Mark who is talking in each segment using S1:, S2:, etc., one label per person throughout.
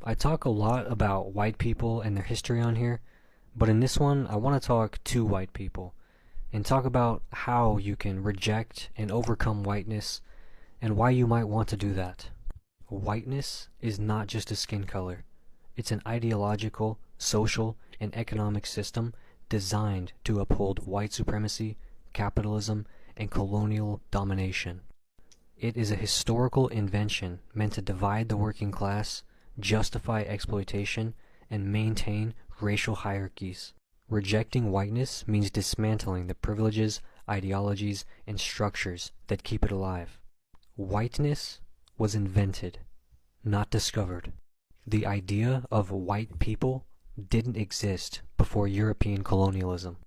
S1: I talk a lot about white people and their history on here, but in this one, I want to talk to white people and talk about how you can reject and overcome whiteness and why you might want to do that. Whiteness is not just a skin color. It's an ideological, social, and economic system designed to uphold white supremacy, capitalism, and colonial domination. It is a historical invention meant to divide the working class, justify exploitation, and maintain racial hierarchies. Rejecting whiteness means dismantling the privileges, ideologies, and structures that keep it alive. Whiteness was invented, not discovered. The idea of white people didn't exist before European colonialism.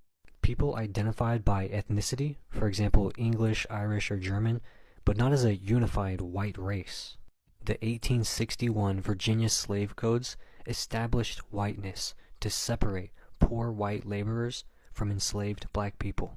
S1: People identified by ethnicity, for example English, Irish, or German, but not as a unified white race. The 1861 Virginia slave codes established whiteness to separate poor white laborers from enslaved black people,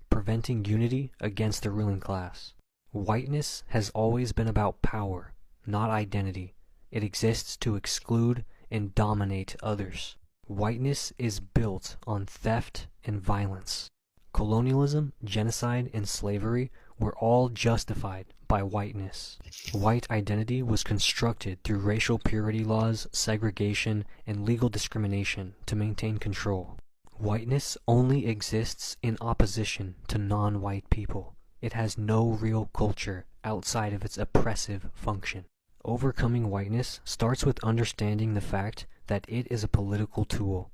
S1: preventing unity against the ruling class. Whiteness has always been about power, not identity. It exists to exclude and dominate others. Whiteness is built on theft and violence. Colonialism, genocide, and slavery were all justified by whiteness. White identity was constructed through racial purity laws, segregation, and legal discrimination to maintain control. Whiteness only exists in opposition to non-white people. It has no real culture outside of its oppressive function. Overcoming whiteness starts with understanding the fact that it is a political tool,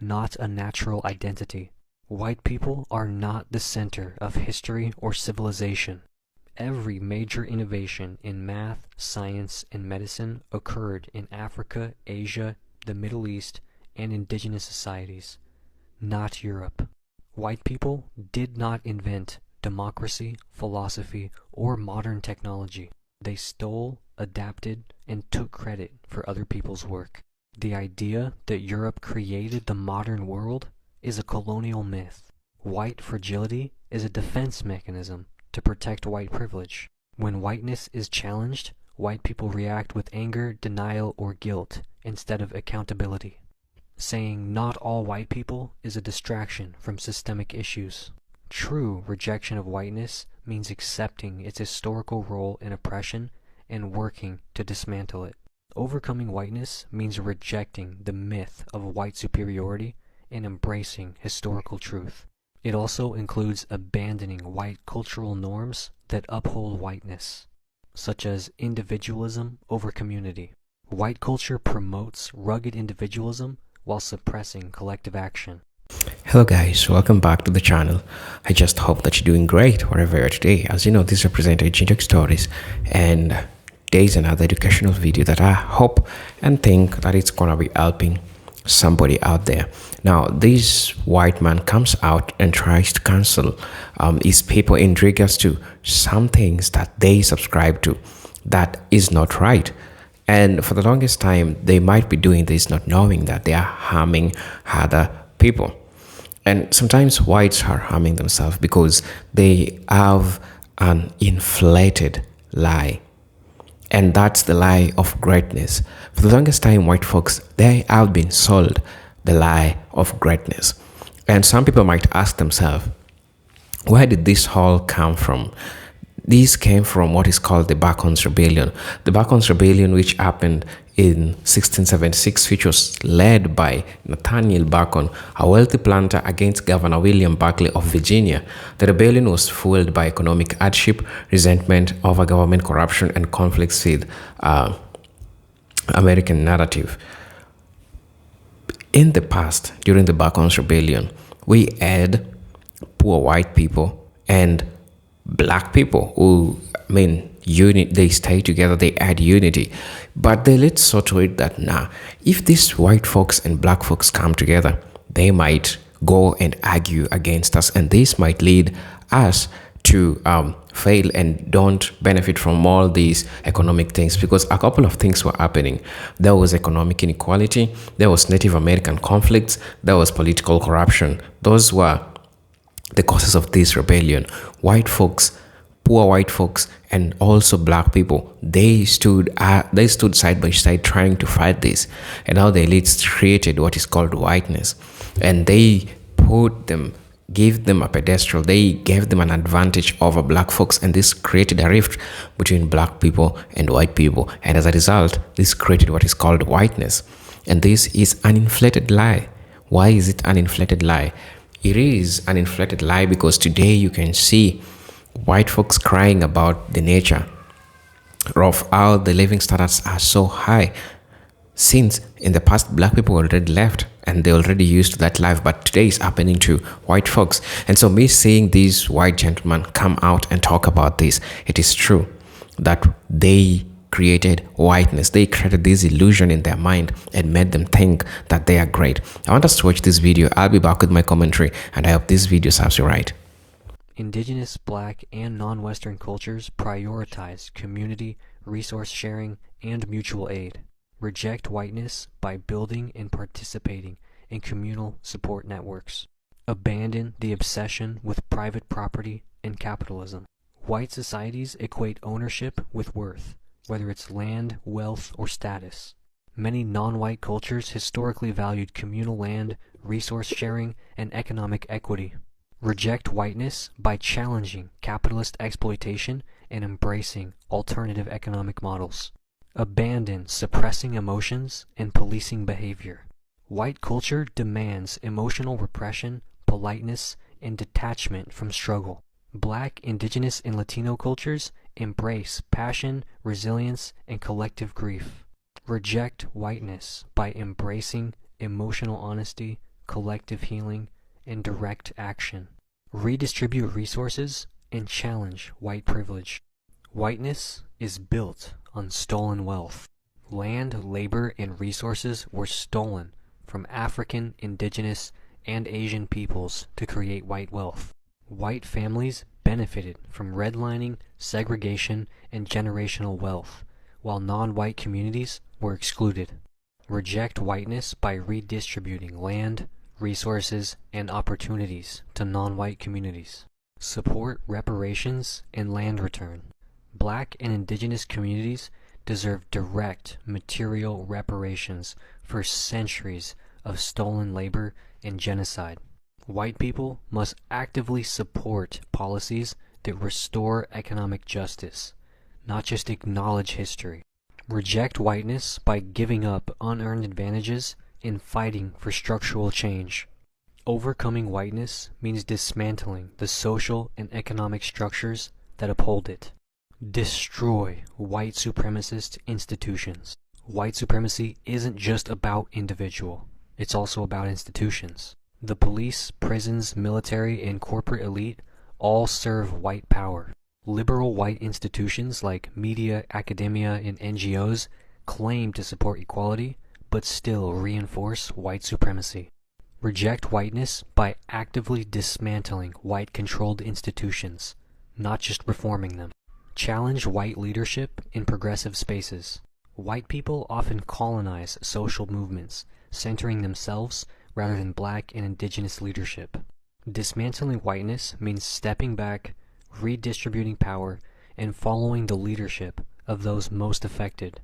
S1: not a natural identity. White people are not the center of history or civilization. Every major innovation in math, science, and medicine occurred in Africa, Asia, the Middle East, and indigenous societies, not Europe. White people did not invent democracy, philosophy, or modern technology. They stole, adapted, and took credit for other people's work. The idea that Europe created the modern world is a colonial myth. White fragility is a defense mechanism to protect white privilege. When whiteness is challenged, white people react with anger, denial, or guilt instead of accountability. Saying not all white people is a distraction from systemic issues. True rejection of whiteness means accepting its historical role in oppression and working to dismantle it. Overcoming whiteness means rejecting the myth of white superiority and embracing historical truth. It also includes abandoning white cultural norms that uphold whiteness, such as individualism over community. White culture promotes rugged individualism while suppressing collective action.
S2: Hello guys, welcome back to the channel. I just hope that you're doing great wherever you are today. As you know, this represents Ginger Stories, and there is another educational video that I hope and think that it's gonna be helping somebody out there. Now, this white man comes out and tries to cancel his people in regards to some things that they subscribe to that is not right. And for the longest time, they might be doing this not knowing that they are harming other people. And sometimes whites are harming themselves because they have an inflated lie. And that's the lie of greatness. For the longest time, white folks, they have been sold the lie of greatness. And some people might ask themselves, where did this all come from? This came from what is called the Bacon's Rebellion. The Bacon's Rebellion, which happened in 1676, which was led by Nathaniel Bacon, a wealthy planter, against Governor William Buckley of Virginia. The rebellion was fueled by economic hardship, resentment over government corruption, and conflicts with American narrative. In the past, during the Bacon's Rebellion, we had poor white people and black people who, they stay together, they add unity. But they let saw to it that, if these white folks and black folks come together, they might go and argue against us, and this might lead us to fail and don't benefit from all these economic things, because a couple of things were happening. There was economic inequality, there was Native American conflicts, there was political corruption. Those were the causes of this rebellion. White folks poor white folks and also black people, they stood side by side trying to fight this. And now the elites created what is called whiteness, and they put them gave them a pedestal. They gave them an advantage over black folks, and this created a rift between black people and white people. And as a result, this created what is called whiteness. And this is an inflated lie. Why is it an inflated lie? It is an inflated lie because today you can see white folks crying about the nature of how the living standards are so high, since in the past black people already left and they already used to that life, but today is happening to white folks. And so me seeing these white gentlemen come out and talk about this, it is true that they created whiteness. They created this illusion in their mind and made them think that they are great. I want us to watch this video. I'll be back with my commentary, and I hope this video serves you right.
S1: Indigenous, Black, and non-Western cultures prioritize community, resource sharing, and mutual aid. Reject whiteness by building and participating in communal support networks. Abandon the obsession with private property and capitalism. White societies equate ownership with worth, whether it's land, wealth, or status. Many non-white cultures historically valued communal land, resource sharing, and economic equity. Reject whiteness by challenging capitalist exploitation and embracing alternative economic models. Abandon suppressing emotions and policing behavior. White culture demands emotional repression, politeness, and detachment from struggle. Black, Indigenous, and Latino cultures embrace passion, resilience, and collective grief. Reject whiteness by embracing emotional honesty, collective healing, and direct action. Redistribute resources and challenge white privilege. Whiteness is built on stolen wealth. Land, labor, and resources were stolen from African, Indigenous, and Asian peoples to create white wealth. White families benefited from redlining, segregation, and generational wealth, while non-white communities were excluded. Reject whiteness by redistributing land, resources, and opportunities to non-white communities. Support reparations and land return. Black and Indigenous communities deserve direct material reparations for centuries of stolen labor and genocide. White people must actively support policies that restore economic justice, not just acknowledge history. Reject whiteness by giving up unearned advantages and fighting for structural change. Overcoming whiteness means dismantling the social and economic structures that uphold it. Destroy white supremacist institutions. White supremacy isn't just about individual, it's also about institutions. The police, prisons, military, and corporate elite all serve white power. Liberal white institutions like media, academia, and NGOs claim to support equality, but still reinforce white supremacy. Reject whiteness by actively dismantling white-controlled institutions, not just reforming them. Challenge white leadership in progressive spaces. White people often colonize social movements, centering themselves rather than Black and Indigenous leadership. Dismantling whiteness means stepping back, redistributing power, and following the leadership of those most affected.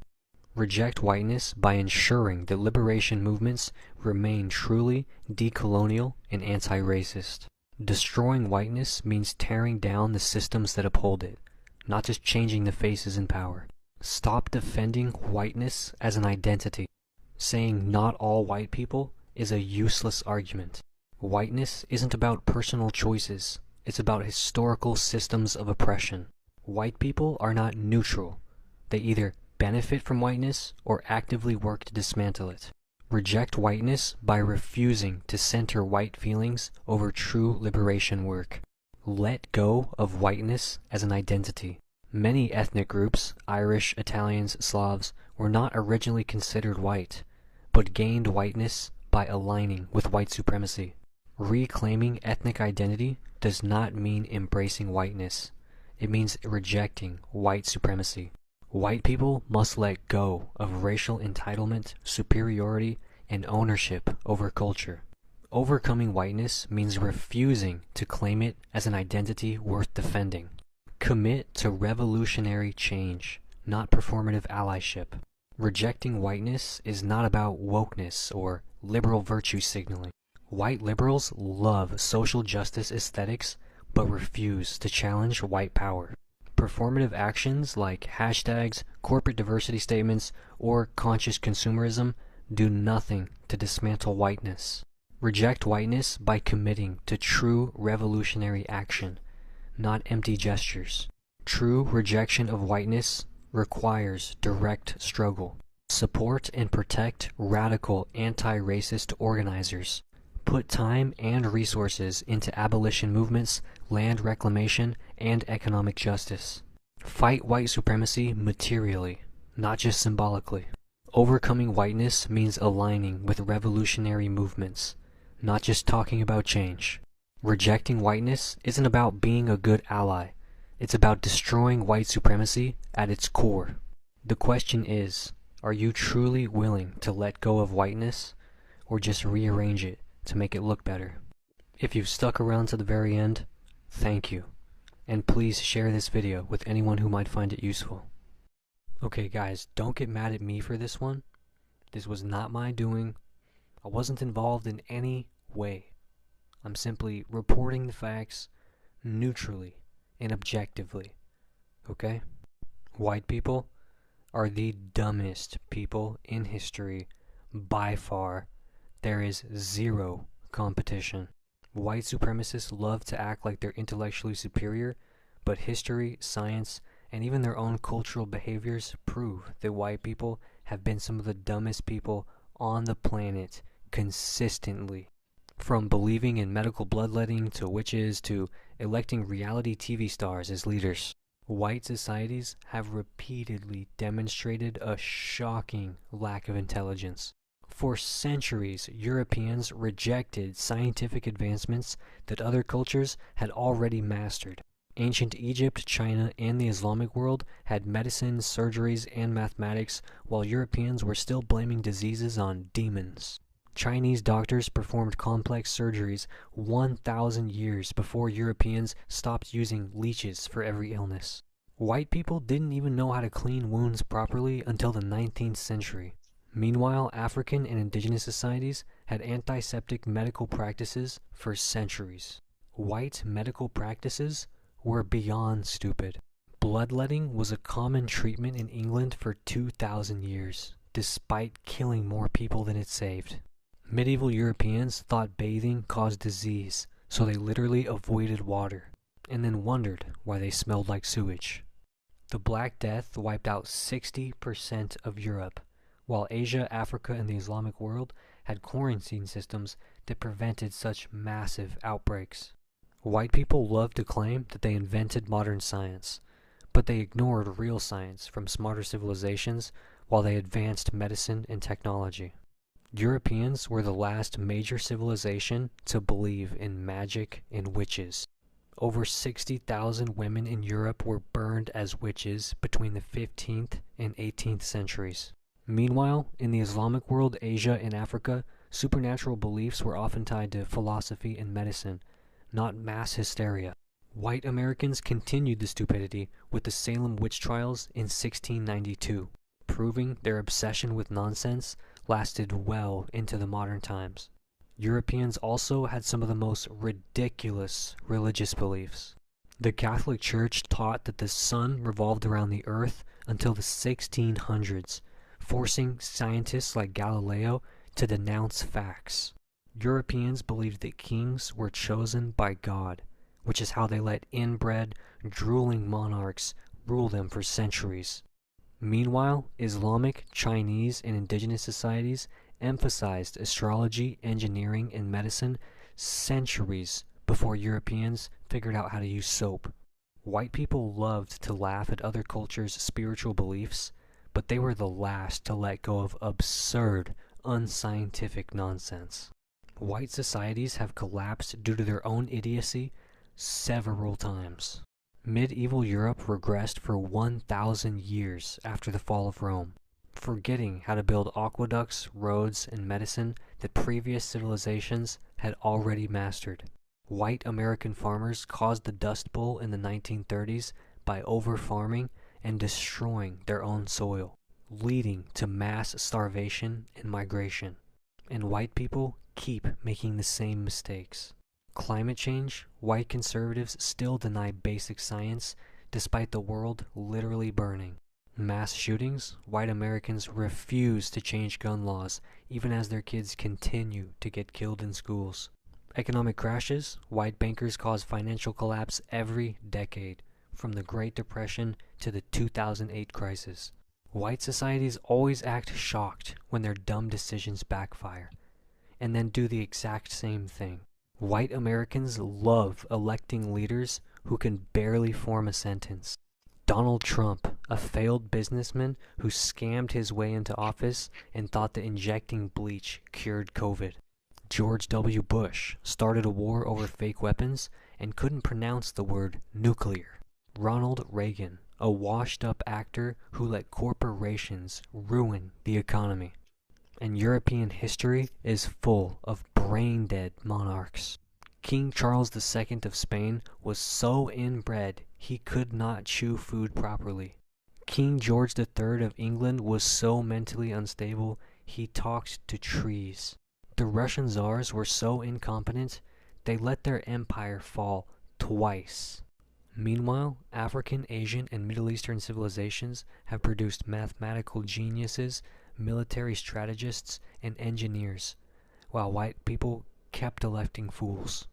S1: Reject whiteness by ensuring that liberation movements remain truly decolonial and anti-racist. Destroying whiteness means tearing down the systems that uphold it, not just changing the faces in power. Stop defending whiteness as an identity. Saying not all white people is a useless argument. Whiteness isn't about personal choices, it's about historical systems of oppression. White people are not neutral. They either benefit from whiteness or actively work to dismantle it. Reject whiteness by refusing to center white feelings over true liberation work. Let go of whiteness as an identity. Many ethnic groups, Irish, Italians, Slavs, were not originally considered white, but gained whiteness by aligning with white supremacy. Reclaiming ethnic identity does not mean embracing whiteness. It means rejecting white supremacy. White people must let go of racial entitlement, superiority, and ownership over culture. Overcoming whiteness means refusing to claim it as an identity worth defending. Commit to revolutionary change, not performative allyship. Rejecting whiteness is not about wokeness or liberal virtue signaling. White liberals love social justice aesthetics but refuse to challenge white power. Performative actions like hashtags, corporate diversity statements, or conscious consumerism do nothing to dismantle whiteness. Reject whiteness by committing to true revolutionary action, not empty gestures. True rejection of whiteness requires direct struggle. Support and protect radical anti-racist organizers. Put time and resources into abolition movements, land reclamation, and economic justice. Fight white supremacy materially, not just symbolically. Overcoming whiteness means aligning with revolutionary movements, not just talking about change. Rejecting whiteness isn't about being a good ally. It's about destroying white supremacy at its core. The question is, are you truly willing to let go of whiteness, or just rearrange it to make it look better? If you've stuck around to the very end, thank you. And please share this video with anyone who might find it useful. Okay guys, don't get mad at me for this one. This was not my doing. I wasn't involved in any way. I'm simply reporting the facts neutrally and objectively. Okay? White people are the dumbest people in history by far. There is zero competition. White supremacists love to act like they're intellectually superior, but history, science, and even their own cultural behaviors prove that white people have been some of the dumbest people on the planet consistently. From believing in medical bloodletting to witches to electing reality TV stars as leaders. White societies have repeatedly demonstrated a shocking lack of intelligence. For centuries, Europeans rejected scientific advancements that other cultures had already mastered. Ancient Egypt, China, and the Islamic world had medicine, surgeries, and mathematics, while Europeans were still blaming diseases on demons. Chinese doctors performed complex surgeries 1,000 years before Europeans stopped using leeches for every illness. White people didn't even know how to clean wounds properly until the 19th century. Meanwhile, African and indigenous societies had antiseptic medical practices for centuries. White medical practices were beyond stupid. Bloodletting was a common treatment in England for 2,000 years, despite killing more people than it saved. Medieval Europeans thought bathing caused disease, so they literally avoided water, and then wondered why they smelled like sewage. The Black Death wiped out 60% of Europe, while Asia, Africa, and the Islamic world had quarantine systems that prevented such massive outbreaks. White people love to claim that they invented modern science, but they ignored real science from smarter civilizations while they advanced medicine and technology. Europeans were the last major civilization to believe in magic and witches. Over 60,000 women in Europe were burned as witches between the 15th and 18th centuries. Meanwhile, in the Islamic world, Asia, and Africa, supernatural beliefs were often tied to philosophy and medicine, not mass hysteria. White Americans continued the stupidity with the Salem witch trials in 1692, proving their obsession with nonsense lasted well into the modern times. Europeans also had some of the most ridiculous religious beliefs. The Catholic Church taught that the sun revolved around the earth until the 1600s, forcing scientists like Galileo to denounce facts. Europeans believed that kings were chosen by God, which is how they let inbred, drooling monarchs rule them for centuries. Meanwhile, Islamic, Chinese, and indigenous societies emphasized astrology, engineering, and medicine centuries before Europeans figured out how to use soap. White people loved to laugh at other cultures' spiritual beliefs, but they were the last to let go of absurd, unscientific nonsense. White societies have collapsed due to their own idiocy several times. Medieval Europe regressed for 1,000 years after the fall of Rome, forgetting how to build aqueducts, roads, and medicine that previous civilizations had already mastered. White American farmers caused the Dust Bowl in the 1930s by over-farming and destroying their own soil, leading to mass starvation and migration. And white people keep making the same mistakes. Climate change, white conservatives still deny basic science despite the world literally burning. Mass shootings, white Americans refuse to change gun laws even as their kids continue to get killed in schools. Economic crashes, white bankers cause financial collapse every decade, from the Great Depression to the 2008 crisis. White societies always act shocked when their dumb decisions backfire, and then do the exact same thing. White Americans love electing leaders who can barely form a sentence. Donald Trump, a failed businessman who scammed his way into office and thought that injecting bleach cured COVID. George W. Bush started a war over fake weapons and couldn't pronounce the word nuclear. Ronald Reagan, a washed-up actor who let corporations ruin the economy. And European history is full of brain-dead monarchs. King Charles II of Spain was so inbred he could not chew food properly. King George III of England was so mentally unstable he talked to trees. The Russian czars were so incompetent they let their empire fall twice. Meanwhile, African, Asian, and Middle Eastern civilizations have produced mathematical geniuses, military strategists, and engineers, while white people kept electing fools.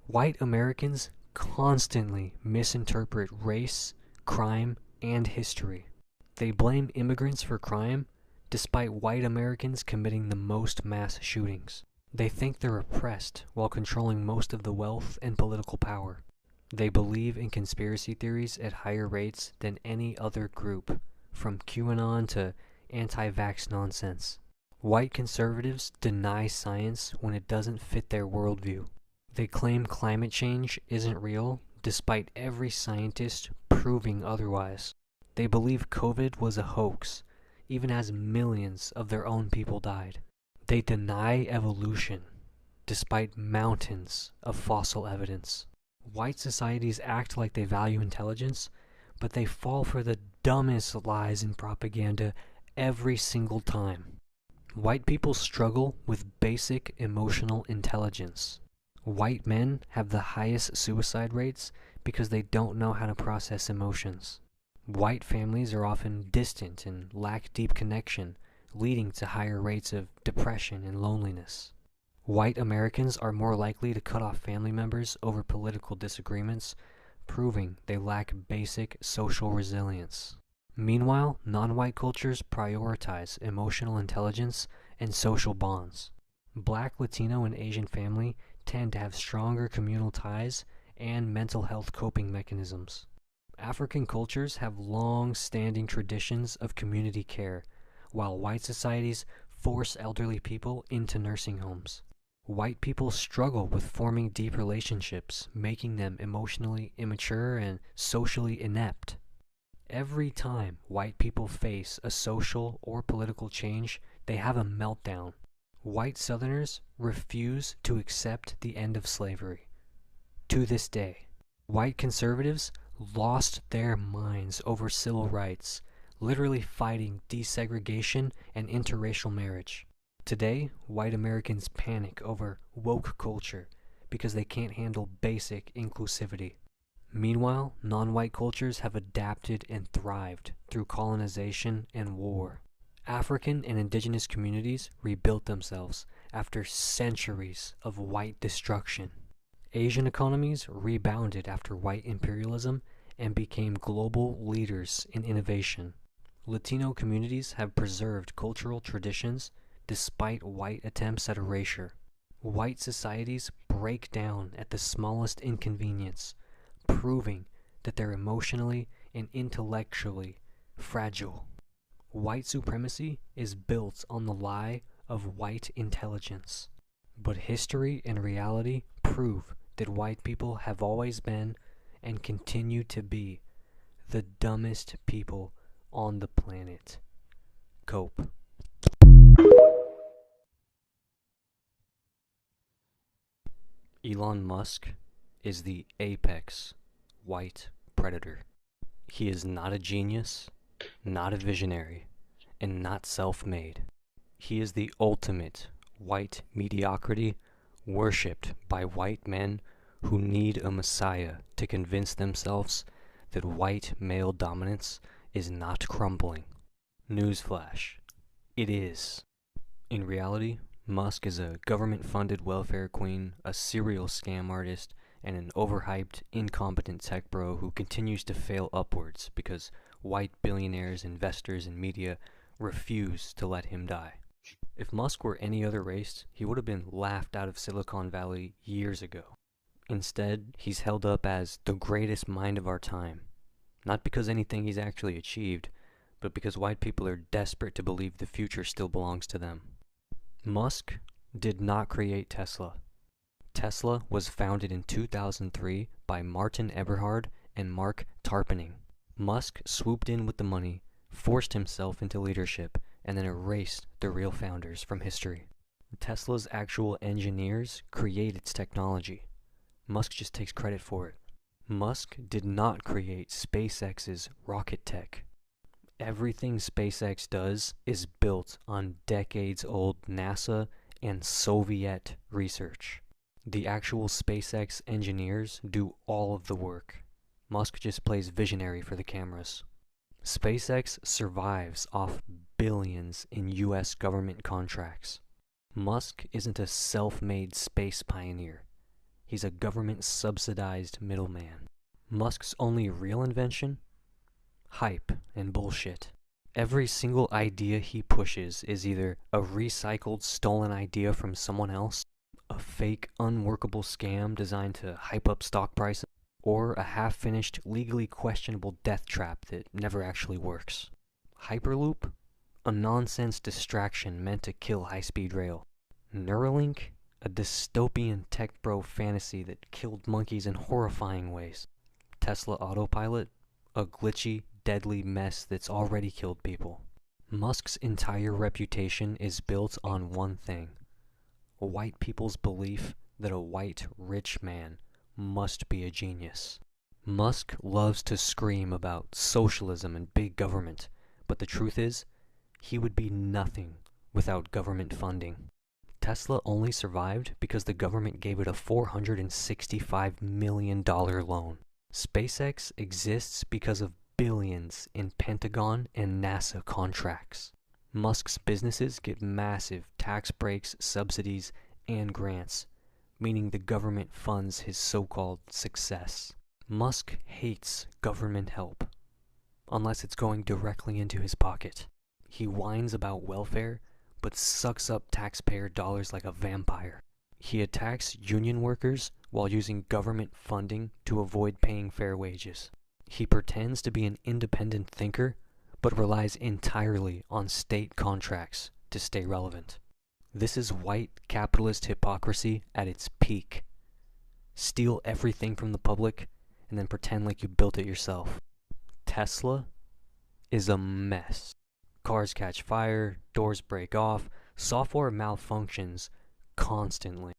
S1: White Americans constantly misinterpret race, crime, and history. They blame immigrants for crime, despite white Americans committing the most mass shootings. They think they're oppressed while controlling most of the wealth and political power. They believe in conspiracy theories at higher rates than any other group, from QAnon to anti-vax nonsense. White conservatives deny science when it doesn't fit their worldview. They claim climate change isn't real, despite every scientist proving otherwise. They believe COVID was a hoax, even as millions of their own people died. They deny evolution, despite mountains of fossil evidence. White societies act like they value intelligence, but they fall for the dumbest lies and propaganda every single time. White people struggle with basic emotional intelligence. White men have the highest suicide rates because they don't know how to process emotions. White families are often distant and lack deep connection, leading to higher rates of depression and loneliness. White Americans are more likely to cut off family members over political disagreements, proving they lack basic social resilience. Meanwhile, non-white cultures prioritize emotional intelligence and social bonds. Black, Latino, and Asian family tend to have stronger communal ties and mental health coping mechanisms. African cultures have long-standing traditions of community care, while white societies force elderly people into nursing homes. White people struggle with forming deep relationships, making them emotionally immature and socially inept. Every time white people face a social or political change, they have a meltdown. White Southerners refuse to accept the end of slavery. To this day, white conservatives lost their minds over civil rights, literally fighting desegregation and interracial marriage. Today, white Americans panic over woke culture because they can't handle basic inclusivity. Meanwhile, non-white cultures have adapted and thrived through colonization and war. African and indigenous communities rebuilt themselves after centuries of white destruction. Asian economies rebounded after white imperialism and became global leaders in innovation. Latino communities have preserved cultural traditions despite white attempts at erasure. White societies break down at the smallest inconvenience, proving that they're emotionally and intellectually fragile. White supremacy is built on the lie of white intelligence. But history and reality prove that white people have always been and continue to be the dumbest people on the planet. Cope. Elon Musk is the apex white predator. He is not a genius, not a visionary, and not self-made. He is the ultimate white mediocrity, worshipped by white men who need a messiah to convince themselves that white male dominance is not crumbling. Newsflash: it is. In reality, Musk is a government-funded welfare queen, a serial scam artist, and an overhyped, incompetent tech bro who continues to fail upwards because white billionaires, investors, and media refuse to let him die. If Musk were any other race, he would have been laughed out of Silicon Valley years ago. Instead, he's held up as the greatest mind of our time. Not because anything he's actually achieved, but because white people are desperate to believe the future still belongs to them. Musk did not create Tesla. Tesla was founded in 2003 by Martin Eberhard and Mark Tarpenning. Musk swooped in with the money, forced himself into leadership, and then erased the real founders from history. Tesla's actual engineers create its technology. Musk just takes credit for it. Musk did not create SpaceX's rocket tech. Everything SpaceX does is built on decades-old NASA and Soviet research. The actual SpaceX engineers do all of the work. Musk just plays visionary for the cameras. SpaceX survives off billions in US government contracts. Musk isn't a self-made space pioneer. He's a government-subsidized middleman. Musk's only real invention? Hype and bullshit. Every single idea he pushes is either a recycled, stolen idea from someone else, a fake, unworkable scam designed to hype up stock prices, or a half-finished, legally questionable death trap that never actually works. Hyperloop? A nonsense distraction meant to kill high-speed rail. Neuralink? A dystopian tech bro fantasy that killed monkeys in horrifying ways. Tesla Autopilot? A glitchy, deadly mess that's already killed people. Musk's entire reputation is built on one thing: white people's belief that a white, rich man must be a genius. Musk loves to scream about socialism and big government, but the truth is, he would be nothing without government funding. Tesla only survived because the government gave it a $465 million loan. SpaceX exists because of billions in Pentagon and NASA contracts. Musk's businesses get massive tax breaks, subsidies, and grants, meaning the government funds his so-called success. Musk hates government help, unless it's going directly into his pocket. He whines about welfare, but sucks up taxpayer dollars like a vampire. He attacks union workers while using government funding to avoid paying fair wages. He pretends to be an independent thinker, but relies entirely on state contracts to stay relevant. This is white capitalist hypocrisy at its peak. Steal everything from the public and then pretend like you built it yourself. Tesla is a mess. Cars catch fire, doors break off, software malfunctions constantly.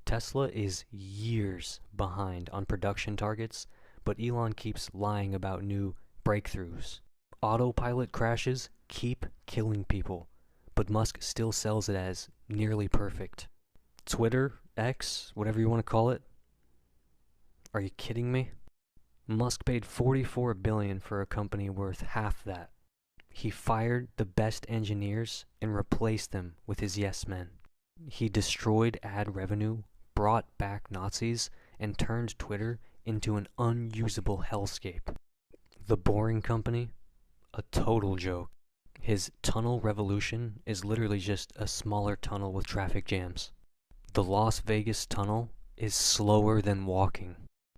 S1: Tesla is years behind on production targets, but Elon keeps lying about new breakthroughs. Autopilot crashes keep killing people, but Musk still sells it as nearly perfect. Twitter, X, whatever you want to call it. Are you kidding me? Musk paid $44 billion for a company worth half that. He fired the best engineers and replaced them with his yes men. He destroyed ad revenue, brought back Nazis, and turned Twitter into an unusable hellscape. The Boring Company? A total joke. His tunnel revolution is literally just a smaller tunnel with traffic jams. The Las Vegas tunnel is slower than walking.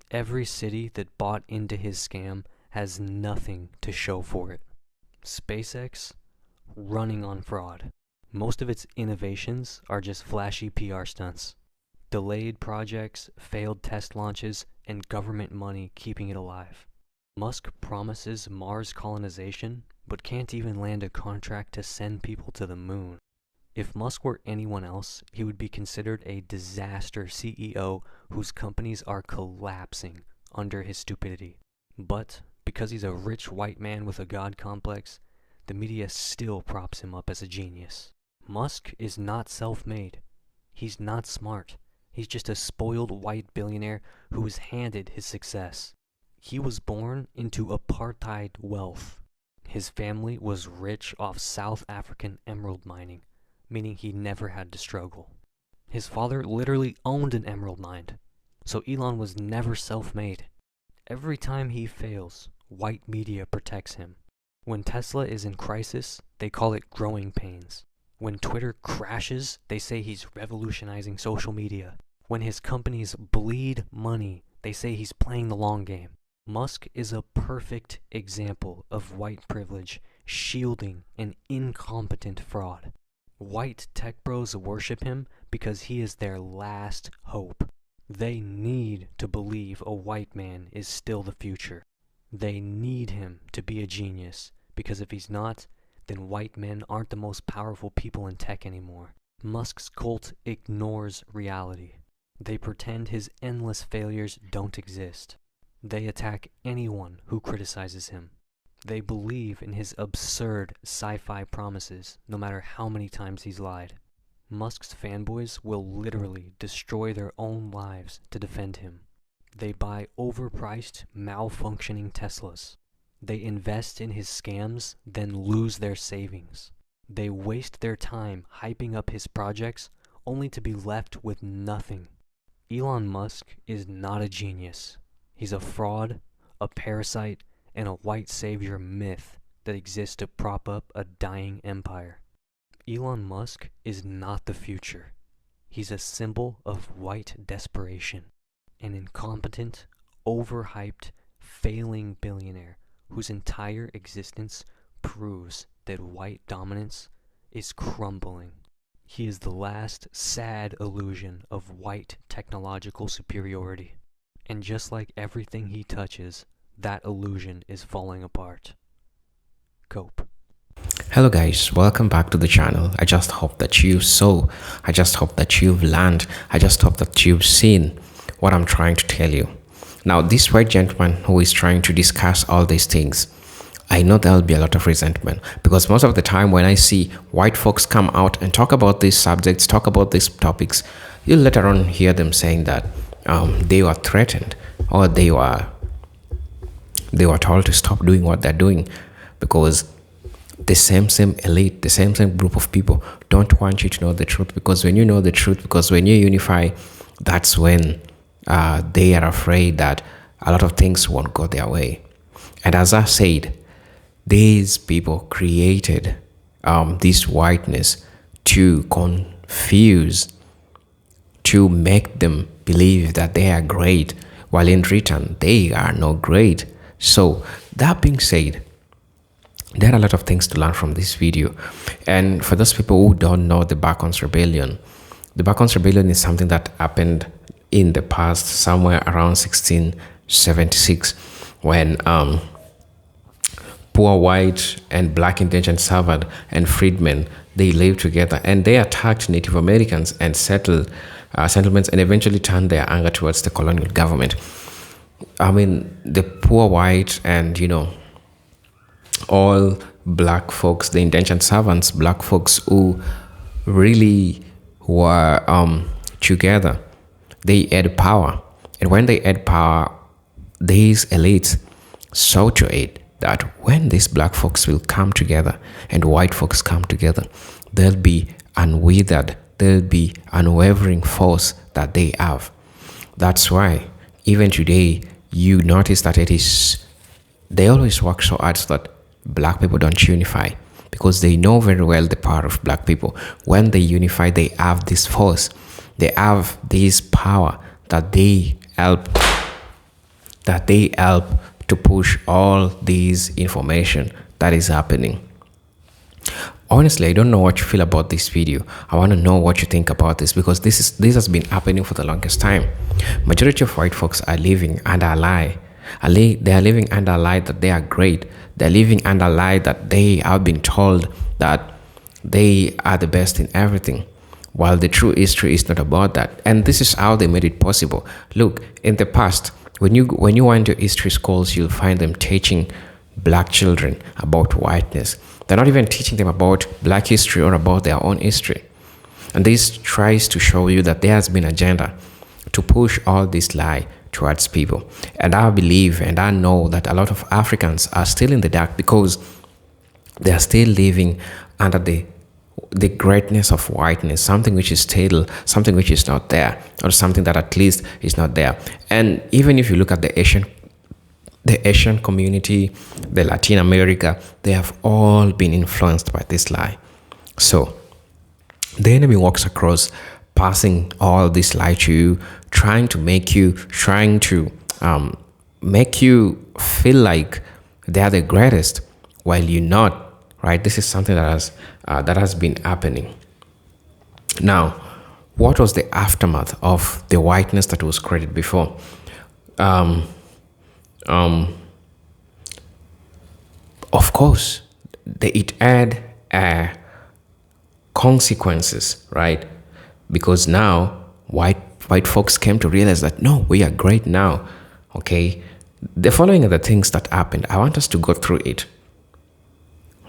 S1: Every city that bought into his scam has nothing to show for it. SpaceX, running on fraud. Most of its innovations are just flashy PR stunts. Delayed projects, failed test launches, and government money keeping it alive. Musk promises Mars colonization, but can't even land a contract to send people to the moon. If Musk were anyone else, he would be considered a disaster CEO whose companies are collapsing under his stupidity. But because he's a rich white man with a god complex, the media still props him up as a genius. Musk is not self-made. He's not smart. He's just a spoiled white billionaire who was handed his success. He was born into apartheid wealth. His family was rich off South African emerald mining, meaning he never had to struggle. His father literally owned an emerald mine, so Elon was never self-made. Every time he fails, white media protects him. When Tesla is in crisis, they call it growing pains. When Twitter crashes, they say he's revolutionizing social media. When his companies bleed money, they say he's playing the long game. Musk is a perfect example of white privilege shielding an incompetent fraud. White tech bros worship him because he is their last hope. They need to believe a white man is still the future. They need him to be a genius, because if he's not, then white men aren't the most powerful people in tech anymore. Musk's cult ignores reality. They pretend his endless failures don't exist. They attack anyone who criticizes him. They believe in his absurd sci-fi promises, no matter how many times he's lied. Musk's fanboys will literally destroy their own lives to defend him. They buy overpriced, malfunctioning Teslas. They invest in his scams, then lose their savings. They waste their time hyping up his projects, only to be left with nothing. Elon Musk is not a genius. He's a fraud, a parasite, and a white savior myth that exists to prop up a dying empire. Elon Musk is not the future. He's a symbol of white desperation, an incompetent, overhyped, failing billionaire whose entire existence proves that white dominance is crumbling. He is the last sad illusion of white technological superiority. And just like everything he touches, that illusion is falling apart. Cope.
S2: Hello guys, welcome back to the channel. I just hope that you saw, I just hope that you've learned, I just hope that you've seen what I'm trying to tell you. Now, this white gentleman who is trying to discuss all these things, I know there'll be a lot of resentment, because most of the time when I see white folks come out and talk about these subjects, talk about these topics, you'll later on hear them saying that they were threatened, or they were told to stop doing what they're doing, because the same elite, the same group of people don't want you to know the truth. Because when you know the truth, because when you unify, that's when they are afraid that a lot of things won't go their way. And as I said, these people created this whiteness to confuse, to make them believe that they are great, while in return they are not great. So that being said, there are a lot of things to learn from this video. And for those people who don't know the Bacon's Rebellion, the Bacon's Rebellion is something that happened in the past, somewhere around 1676, when poor white and black indentured servant and freedmen, they lived together, and they attacked Native Americans and settled settlements, and eventually turned their anger towards the colonial government. I mean, the poor white and, all black folks, the indentured servants, black folks who really were together, they had power. And when they had power, these elites saw to it that when these black folks will come together and white folks come together, there'll be unwithered, there'll be unwavering force that they have. That's why even today you notice that they always work so hard so that black people don't unify, because they know very well the power of black people. When they unify, they have this force, they have this power that they help to push all this information that is happening. Honestly, I don't know what you feel about this video. I want to know what you think about this, because this has been happening for the longest time. Majority of white folks are living under a lie. They are living under a lie that they are great. They're living under a lie that they have been told that they are the best in everything, while the true history is not about that. And this is how they made it possible. Look, in the past, When you went to history schools, you'll find them teaching black children about whiteness. They're not even teaching them about black history or about their own history. And this tries to show you that there has been agenda to push all this lie towards people. And I believe and I know that a lot of Africans are still in the dark because they are still living under the greatness of whiteness, something which is stale, something which is not there, or something that at least is not there. And even if you look at the Asian community, the Latin America, they have all been influenced by this lie. So the enemy walks across, passing all this lie to you, trying to make you feel like they are the greatest, while you're not. Right? This is something that has been happening. Now, what was the aftermath of the whiteness that was created before? Of course, it had consequences, right? Because now white folks came to realize that no, we are great now. Okay, the following are the things that happened. I want us to go through it.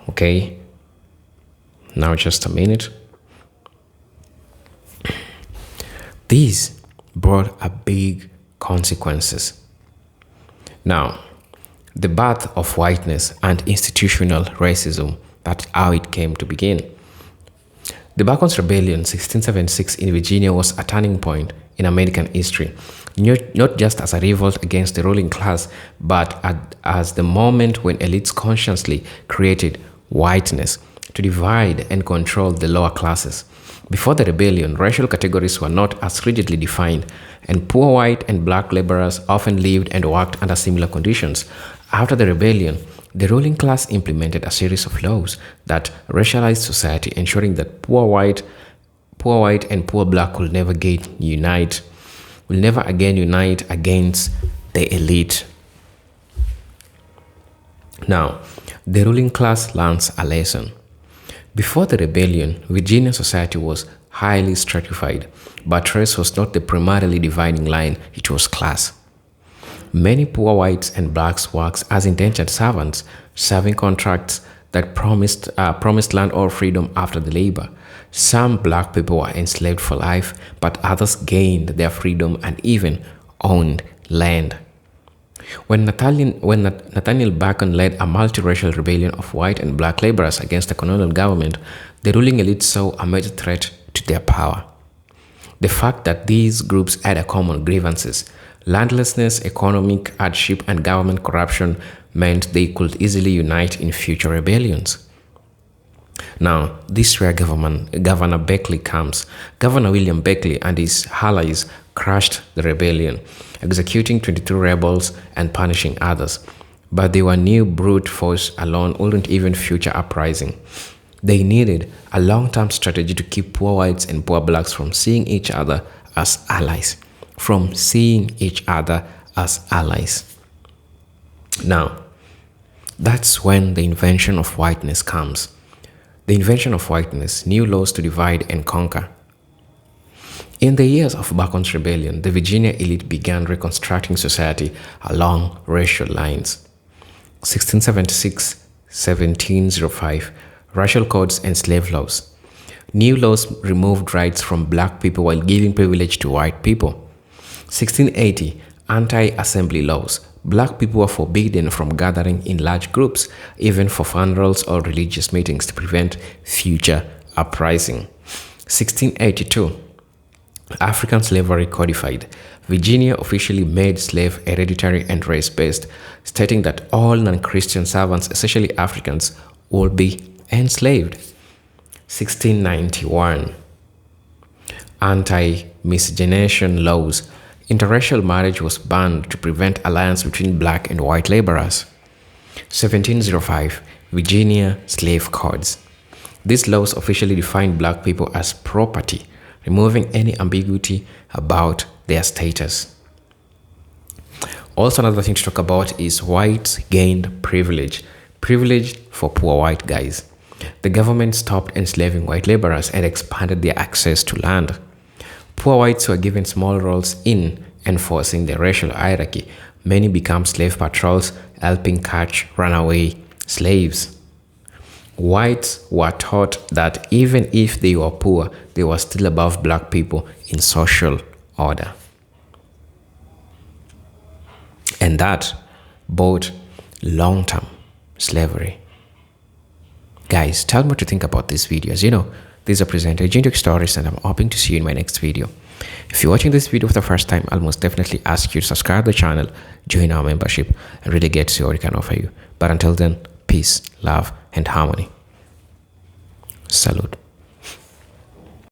S2: Okay, now just a minute. These brought a big consequences. Now, the birth of whiteness and institutional racism, that's how it came to begin. The Bacchus Rebellion 1676 in Virginia was a turning point in American history, not just as a revolt against the ruling class, but as the moment when elites consciously created whiteness to divide and control the lower classes. Before the rebellion, racial categories were not as rigidly defined, and poor white and black laborers often lived and worked under similar conditions. After the rebellion, the ruling class implemented a series of laws that racialized society, ensuring that poor white and poor black will never again unite against the elite. Now, the ruling class learns a lesson. Before the rebellion, Virginia society was highly stratified, but race was not the primarily dividing line, it was class. Many poor whites and blacks worked as indentured servants, serving contracts that promised land or freedom after the labor. Some black people were enslaved for life, but others gained their freedom and even owned land. When Nathaniel Bacon led a multiracial rebellion of white and black laborers against the colonial government, the ruling elite saw a major threat to their power. The fact that these groups had a common grievances, landlessness, economic hardship, and government corruption, meant they could easily unite in future rebellions. Now, this is where Governor Beckley comes. Governor William Beckley and his allies crushed the rebellion, executing 22 rebels and punishing others. But they were new brute force alone wouldn't even future uprising. They needed a long-term strategy to keep poor whites and poor blacks from seeing each other as allies. Now, that's when the invention of whiteness comes. The invention of whiteness, new laws to divide and conquer. In the years of Bacon's rebellion, the Virginia elite began reconstructing society along racial lines. 1676, 1705, racial codes and slave laws. New laws removed rights from black people while giving privilege to white people. 1680, anti-assembly laws. Black people were forbidden from gathering in large groups, even for funerals or religious meetings, to prevent future uprising. 1682, African slavery codified. Virginia officially made slave hereditary and race-based, stating that all non-Christian servants, especially Africans, will be enslaved. 1691, anti-miscegenation laws. Interracial marriage was banned to prevent alliance between black and white laborers. 1705, Virginia Slave Codes. These laws officially defined black people as property, removing any ambiguity about their status. Also, another thing to talk about is whites gained privilege. Privilege for poor white guys. The government stopped enslaving white laborers and expanded their access to land. Poor whites were given small roles in enforcing the racial hierarchy, Many become slave patrols, helping catch runaway slaves. Whites were taught that even if they were poor, they were still above black people in social order. And that brought long-term slavery. Guys, tell me what you think about these videos. These are presented Jinjuk Stories, and I'm hoping to see you in my next video. If you're watching this video for the first time, I'll most definitely ask you to subscribe to the channel, join our membership, and really get to see what we can offer you. But until then, peace, love, and harmony. Salute.